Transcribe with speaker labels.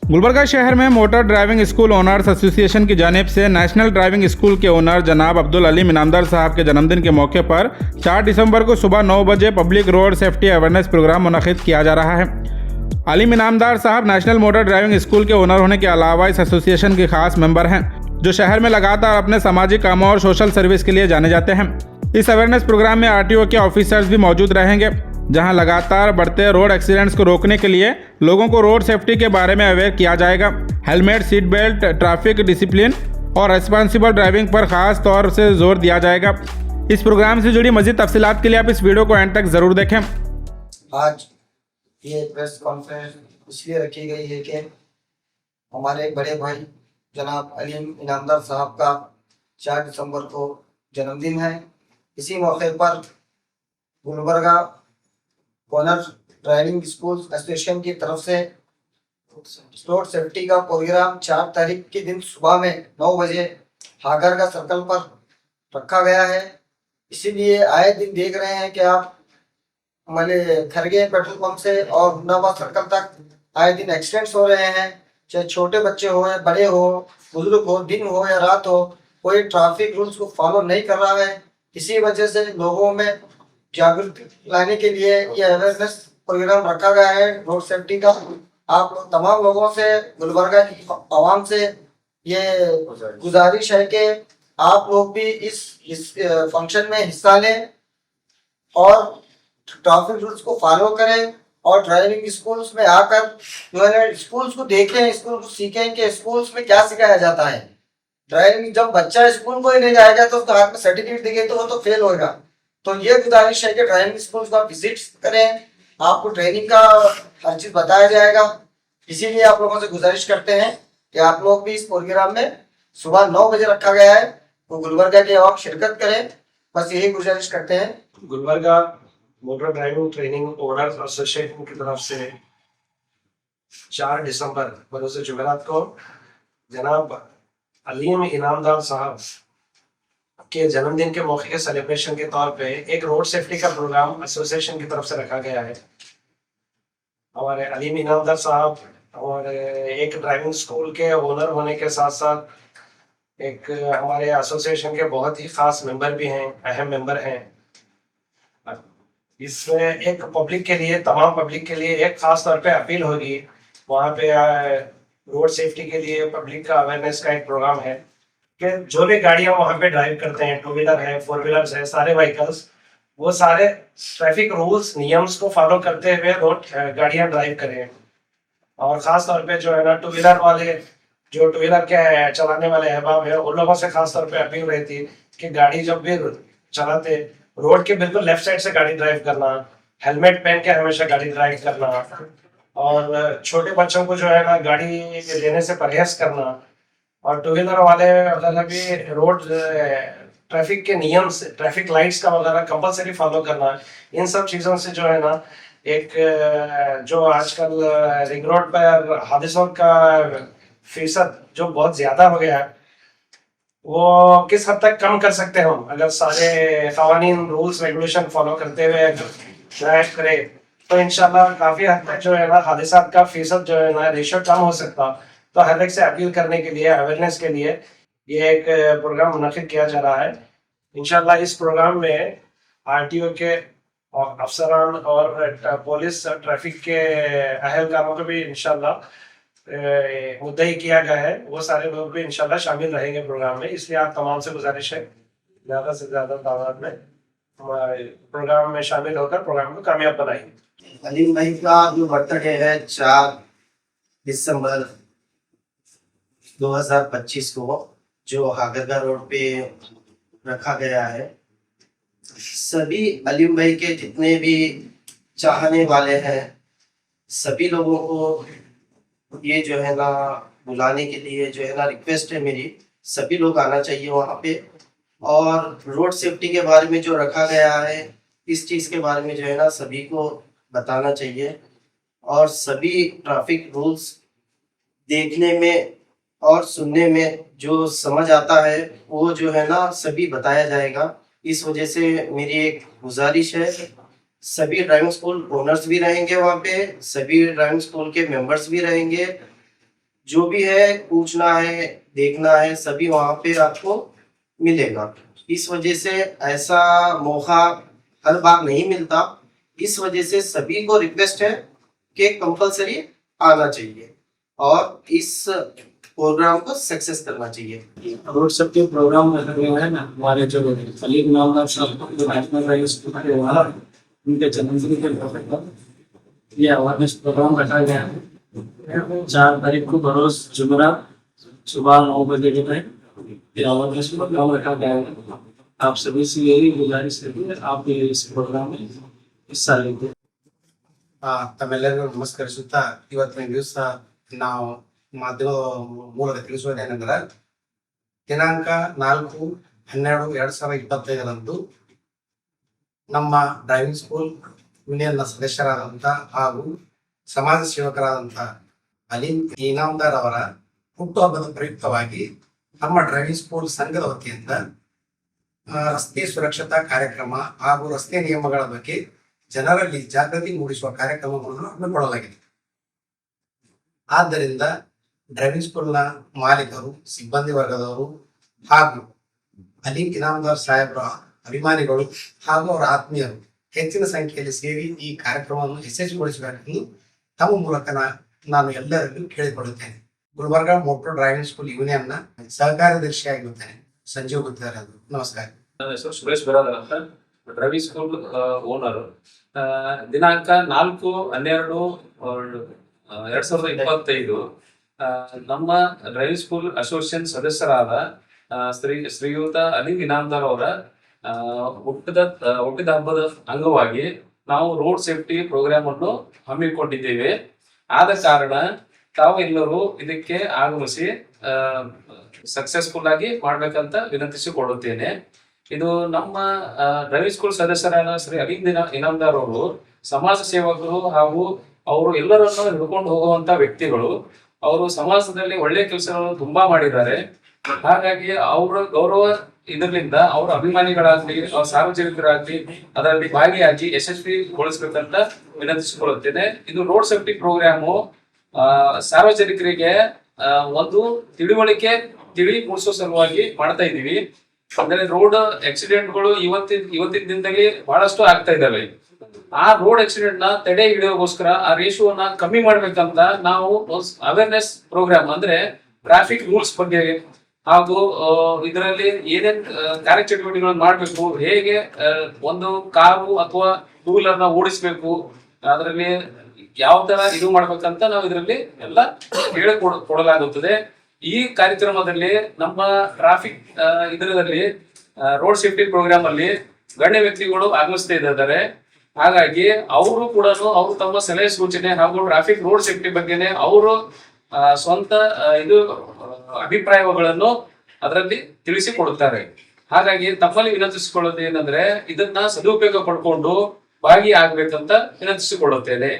Speaker 1: गुलबर्गा शहर में motor driving school owners association की जानिब से नेशनल ड्राइविंग स्कूल के ओनर जनाब अब्दुल अलीम इनामदार साहब के जन्मदिन के मौके पर 4 दिसंबर को सुबह 9 बजे public road safety awareness programme मुनक़िद किया जा रहा है। अलीम इनामदार साहब नेशनल मोटर ड्राइविंग स्कूल के ओनर होने के अलावा इस एसोसिएशन के खास मेंबर हैं, जो शहर में लगातार अपने सामाजिक कामों और सोशल सर्विस के लिए जाने जाते हैं। इस अवेयरनेस प्रोग्राम में RTO के ऑफिसर्स भी मौजूद रहेंगे, जहां लगातार बढ़ते रोड एक्सीडेंट्स को रोकने के लिए लोगों को रोड सेफ्टी के बारे में अवेयर किया जाएगा। Helmet, seat belt, traffic discipline और रेस्पॉन्सिबल ड्राइविंग पर खास तौर से जोर दिया जाएगा। इस प्रोग्राम से जुड़ी मजीद तफसीलात के लिए आप इस वीडियो को एंड तक जरूर देखें।
Speaker 2: आज ये प्रेस कॉन्फ्रेंस इसलिए रखी गई है कि हमारे बड़े भाई जनाब अलीम इनामदार साहब का 4 दिसंबर को जन्मदिन है। इसी मौके पर Gulbarga owner driving school association की तरफ से रोड सेफ्टी का प्रोग्राम 4 तारीख के दिन सुबह में 9 बजे हागरगा सर्कल पर रखा गया है। इसीलिए आए दिन देख रहे हैं कि आप हमारे खरगे पेट्रोल पंप से और हुन्नाबाद सर्कल तक आए दिन एक्सीडेंट्स हो रहे हैं। चाहे छोटे बच्चे हो या बड़े हो, बुजुर्ग हो, दिन हो या रात हो, कोई ट्रैफिक रूल्स को फॉलो नहीं कर रहा है। इसी वजह से लोगों में जागरूकता लाने के लिए ये अवेयरनेस प्रोग्राम रखा गया है रोड सेफ्टी का। आप तमाम लोगों से, गुलबर्गा की आवाम से ये गुजारिश है कि आप लोग भी इस फंक्शन में हिस्सा लें और ट्रैफिक रूल्स को फॉलो करें और ड्राइविंग स्कूल्स में आकर जो है स्कूल्स को देखें, स्कूल को सीखें कि स्कूल्स में क्या सिखाया जाता है। ड्राइविंग जब बच्चा स्कूल को ही नहीं जाएगा तो उसका हाथ में सर्टिफिकेट दिखे तो वो तो फेल होगा। तो ये गुजारिश है कि ड्राइविंग स्कूल का विजिट करें, आपको ट्रेनिंग का हर चीज बताया जाएगा। इसीलिए आप लोगों से गुजारिश करते हैं कि आप लोग भी इस प्रोग्राम में सुबह 9 बजे रखा गया है, तो गुलबर्गा के आप शिरकत करें, बस यही गुजारिश करते हैं।
Speaker 3: Gulbarga motor driving training owners association की तरफ से 4 दिसंबर बरोज़ जुमेरात को जनाब अलीम इनामदार साहब के जन्मदिन के मौके के सेलिब्रेशन के तौर पे एक रोड सेफ्टी का प्रोग्राम एसोसिएशन की तरफ से रखा गया है। हमारे अलीम इनामदार साहब और एक ड्राइविंग स्कूल के ओनर होने के साथ साथ एक हमारे एसोसिएशन के बहुत ही खास मेंबर भी हैं, अहम मेंबर हैं। इसमें एक पब्लिक के लिए, तमाम पब्लिक के लिए एक खास तौर पे अपील होगी। वहाँ पे रोड सेफ्टी के लिए पब्लिक का अवेयरनेस का एक प्रोग्राम है कि जो भी गाड़ियां वहाँ पे ड्राइव करते हैं, 2 व्हीलर है, 4 व्हीलर्स है, सारे व्हीकल्स, वो सारे ट्रैफिक रूल्स नियम्स को फॉलो करते हुए रोड गाड़ियां ड्राइव करें। और खास तौर पे जो है ना 2 व्हीलर वाले, जो 2 व्हीलर के चलाने वाले अहबाब है, उन लोगों से खास तौर पे अपील रहती है कि गाड़ी जब भी चलाते रोड के बिल्कुल लेफ्ट साइड से गाड़ी ड्राइव करना, हेलमेट पहन के हमेशा गाड़ी ड्राइव करना और छोटे बच्चों को जो है ना गाड़ी लेने से परहेज करना। और 2 व्हीलर वाले वगैरह भी रोड ट्रैफिक के नियम से, ट्रैफिक लाइट्स का वगैरह कंपलसरी फॉलो करना। इन सब चीज़ों से जो है ना एक जो आजकल रिंग रोड पर हादसों का फीसद जो बहुत ज़्यादा हो गया है, वो किस हद तक कम कर सकते हैं हम अगर सारे कवानीन, रूल्स, रेगुलेशन फॉलो करते हुए ड्राइव करें तो इंशाल्लाह काफ़ी हद तक जो है ना हादसात का फीसद जो है ना रेशो कम हो सकता। तो हर एक से अपील करने के लिए, अवेयरनेस के लिए ये एक प्रोग्राम मुनक़िद किया जा रहा है। इंशाल्लाह इस प्रोग्राम में RTO के अफसरान और पुलिस ट्रैफिक के अहलकारों को भी इंशाल्लाह मुद्दई किया गया है, वो सारे लोग भी इंशाल्लाह शामिल रहेंगे प्रोग्राम में। इसलिए आप तमाम से गुजारिश है ज़्यादा से ज़्यादा तादाद में हमारे प्रोग्राम में शामिल होकर प्रोग्राम को कामयाब बनाएंगे।
Speaker 2: अलीम भाई का जो बर्थडे है 4 दिसंबर 2025 को, जो हागरगा रोड पे रखा गया है। सभी अलीम भाई के जितने भी चाहने वाले हैं, सभी लोगों को ये जो है ना बुलाने के लिए जो है ना रिक्वेस्ट है मेरी, सभी लोग आना चाहिए वहाँ पे। और रोड सेफ्टी के बारे में जो रखा गया है, इस चीज़ के बारे में जो है ना सभी को बताना चाहिए और सभी ट्रैफिक रूल्स देखने में और सुनने में जो समझ आता है वो जो है ना सभी बताया जाएगा। इस वजह से मेरी एक गुजारिश है, सभी ड्राइविंग स्कूल ओनर्स भी रहेंगे वहाँ पे, सभी ड्राइविंग स्कूल के मेंबर्स भी रहेंगे जो भी है पूछना है, देखना है, सभी वहाँ पे आपको मिलेगा। इस वजह से ऐसा मौका हर बार नहीं मिलता, इस वजह से सभी को रिक्वेस्ट है कि कंपलसरी आना चाहिए और इस प्रोग्राम को सक्सेस करना चाहिए।
Speaker 4: रोड सेफ्टी प्रोग्राम रखा गया है ना, हमारे जो अली इनामदार साहब जो नेशनल ड्राइविंग स्कूल के वहाँ उनके जन्मदिन के मौके पर ये अवेयरनेस प्रोग्राम रखा गया है। 4 तारीख को बरोज जुमेरात सुबह 9 बजे के टाइम ये अवेयरनेस प्रोग्राम रखा गया है। आप सभी से यही गुजारिश है कि आप ये इस प्रोग्राम में हिस्सा लेते।
Speaker 5: ತಮ್ಮೆಲ್ಲರಿಗೂ ನಮಸ್ಕರಿಸುತ್ತಾ ಇವತ್ತಿನ ದಿವಸ ನಾವು ಮಾಧ್ಯಮದ ಮೂಲಕ ತಿಳಿಸುವುದೇನೆಂದರೆ ದಿನಾಂಕ 4/12/2025 ನಮ್ಮ ಡ್ರೈವಿಂಗ್ ಸ್ಕೂಲ್ ಯೂನಿಯನ್ನ ಸದಸ್ಯರಾದಂಥ ಹಾಗೂ ಸಮಾಜ ಸೇವಕರಾದಂಥ ಅಲೀಂ ಇನಾಮ್ದಾರ್ ಅವರ ಹುಟ್ಟುಹಬ್ಬದ ಪ್ರಯುಕ್ತವಾಗಿ ನಮ್ಮ ಡ್ರೈವಿಂಗ್ ಸ್ಕೂಲ್ ಸಂಘದ ವತಿಯಿಂದ ರಸ್ತೆ ಸುರಕ್ಷತಾ ಕಾರ್ಯಕ್ರಮ ಹಾಗೂ ರಸ್ತೆ ನಿಯಮಗಳ ಬಗ್ಗೆ ಜನರಲ್ಲಿ ಜಾಗೃತಿ ಮೂಡಿಸುವ ಕಾರ್ಯಕ್ರಮಗಳನ್ನು ಹಮ್ಮಿಕೊಳ್ಳಲಾಗಿದೆ. ಆದ್ದರಿಂದ ಡ್ರೈವಿಂಗ್ ಸ್ಕೂಲ್ನ ಮಾಲೀಕರು, ಸಿಬ್ಬಂದಿ ವರ್ಗದವರು ಹಾಗೂ ಅಲೀಂ ಇನಾಮ್ದಾರ್ ಸಾಹೇಬ್ರ ಅಭಿಮಾನಿಗಳು ಹಾಗೂ ಅವರ ಆತ್ಮೀಯರು ಹೆಚ್ಚಿನ ಸಂಖ್ಯೆಯಲ್ಲಿ ಸೇರಿ ಈ ಕಾರ್ಯಕ್ರಮವನ್ನು ಯಶಸ್ವಿಗೊಳಿಸಬೇಕೆಂದು ತಮ್ಮ ಮೂಲಕ ನಾನು ಎಲ್ಲರಿಗೂ ಕೇಳಿಕೊಳ್ಳುತ್ತೇನೆ. ಗುಲ್ಬರ್ಗ ಮೋಟರ್ ಡ್ರೈವಿಂಗ್ ಸ್ಕೂಲ್ ಯೂನಿಯನ್ನ ಸಹಕಾರ್ಯದರ್ಶಿಯಾಗಿರುತ್ತೇನೆ. ಸಂಜೀವ್ ಗುತ್ತಿದಾರ್. ನಮಸ್ಕಾರ.
Speaker 6: ನನ್ನ ಹೆಸರು ಸುರೇಶ್ ಬಿರಾದರ್ ಅಂತ, ಡ್ರೈವಿಂಗ್ ಸ್ಕೂಲ್ ಓನರ್. ದಿನಾಂಕ 4/12/2025 ನಮ್ಮ ಡ್ರೈವಿಂಗ್ ಸ್ಕೂಲ್ ಅಸೋಸಿಯೇಷನ್ ಸದಸ್ಯರಾದ ಶ್ರೀಯುತ ಅಲೀಂ ಇನಾಮ್ದಾರ್ ಅವರ ಹುಟ್ಟಿದ ಹಬ್ಬದ ಅಂಗವಾಗಿ ನಾವು ರೋಡ್ ಸೇಫ್ಟಿ ಪ್ರೋಗ್ರಾಮ್ ಅನ್ನು ಹಮ್ಮಿಕೊಂಡಿದ್ದೇವೆ. ಆದ ಕಾರಣ ತಾವೆಲ್ಲರೂ ಇದಕ್ಕೆ ಆಗಮಿಸಿ ಸಕ್ಸಸ್ಫುಲ್ ಆಗಿ ಮಾಡ್ಬೇಕಂತ ವಿನಂತಿಸಿಕೊಳ್ಳುತ್ತೇನೆ. ಇದು ನಮ್ಮ ಡ್ರೈವಿಂಗ್ ಸ್ಕೂಲ್ ಸದಸ್ಯರಾದ ಶ್ರೀ ಅಲೀಂ ಇನಾಮ್ದಾರ್ ಅವರು ಸಮಾಜ ಸೇವಕರು ಹಾಗೂ ಅವರು ಎಲ್ಲರನ್ನು ಹಿಡ್ಕೊಂಡು ಹೋಗುವಂತ ವ್ಯಕ್ತಿಗಳು. ಅವರು ಸಮಾಜದಲ್ಲಿ ಒಳ್ಳೆ ಕೆಲಸಗಳನ್ನು ತುಂಬಾ ಮಾಡಿದ್ದಾರೆ. ಹಾಗಾಗಿ ಅವರ ಗೌರವ ಇದರಿಂದ ಅವರ ಅಭಿಮಾನಿಗಳಾಗ್ಲಿ, ಅವ್ರ ಸಾರ್ವಜನಿಕರಾಗ್ಲಿ ಅದರಲ್ಲಿ ಭಾಗಿಯಾಗಿ ಯಶಸ್ವಿಗೊಳಿಸಬೇಕಂತ ವಿನಂತಿಸಿಕೊಳ್ಳುತ್ತೇನೆ. ಇದು ರೋಡ್ ಸೇಫ್ಟಿ ಪ್ರೋಗ್ರಾಮು ಸಾರ್ವಜನಿಕರಿಗೆ ಒಂದು ತಿಳುವಳಿಕೆ ಮೂಡಿಸೋ ಸಲುವಾಗಿ ಮಾಡ್ತಾ ಇದೀವಿ. ಅಂದ್ರೆ ರೋಡ್ ಆಕ್ಸಿಡೆಂಟ್ಗಳು ಇವತ್ತಿನ ದಿನದಲ್ಲಿ ಬಹಳಷ್ಟು ಆಗ್ತಾ ಇದಾವೆ. ಆ ರೋಡ್ ಆಕ್ಸಿಡೆಂಟ್ ನ ತಡೆ ಹಿಡಿಯೋಗೋಸ್ಕರ ಆ ರೇಷಿಯೋನ ಕಮ್ಮಿ ಮಾಡ್ಬೇಕಂತ ನಾವು ಅವೇರ್ನೆಸ್ ಪ್ರೋಗ್ರಾಮ್ ಅಂದ್ರೆ ಟ್ರಾಫಿಕ್ ರೂಲ್ಸ್ ಬಗ್ಗೆ ಹಾಗೂ ಇದರಲ್ಲಿ ಏನೇನ್ ಕಾರ್ಯಚಟುವಟಿಕೆಗಳನ್ನು ಮಾಡ್ಬೇಕು, ಹೇಗೆ ಒಂದು ಕಾರು ಅಥವಾ ಟೂ ವೀಲರ್ ನ ಓಡಿಸ್ಬೇಕು, ಅದರಲ್ಲಿ ಯಾವ ತರ ಇದು ಮಾಡ್ಬೇಕಂತ ನಾವು ಇದರಲ್ಲಿ ಎಲ್ಲ ಹೇಳಿಕೊಡಲಾಗುತ್ತದೆ. ಈ ಕಾರ್ಯಕ್ರಮದಲ್ಲಿ ನಮ್ಮ ಟ್ರಾಫಿಕ್ ಇದರಲ್ಲಿ ರೋಡ್ ಸೇಫ್ಟಿ ಪ್ರೋಗ್ರಾಮ್ ಅಲ್ಲಿ ಗಣ್ಯ ವ್ಯಕ್ತಿಗಳು ಆಗಮಿಸ್ತಾ ಇದ್ದಾರೆ. ಹಾಗಾಗಿ ಅವರು ಕೂಡ ಅವರು ತಮ್ಮ ಸಲಹೆ ಸೂಚನೆ ಹಾಗೂ ಟ್ರಾಫಿಕ್ ರೋಡ್ ಸೇಫ್ಟಿ ಬಗ್ಗೆನೆ ಅವರು ಸ್ವಂತ ಅಭಿಪ್ರಾಯಗಳನ್ನು ಅದರಲ್ಲಿ ತಿಳಿಸಿಕೊಡುತ್ತಾರೆ. ಹಾಗಾಗಿ ತಮ್ಮಲ್ಲಿ ವಿನಂತಿಸಿಕೊಳ್ಳೋದು ಏನಂದ್ರೆ ಇದನ್ನ ಸದುಪಯೋಗ ಪಡ್ಕೊಂಡು ಭಾಗಿಯಾಗಬೇಕಂತ ವಿನಂತಿಸಿಕೊಳ್ಳುತ್ತೇನೆ.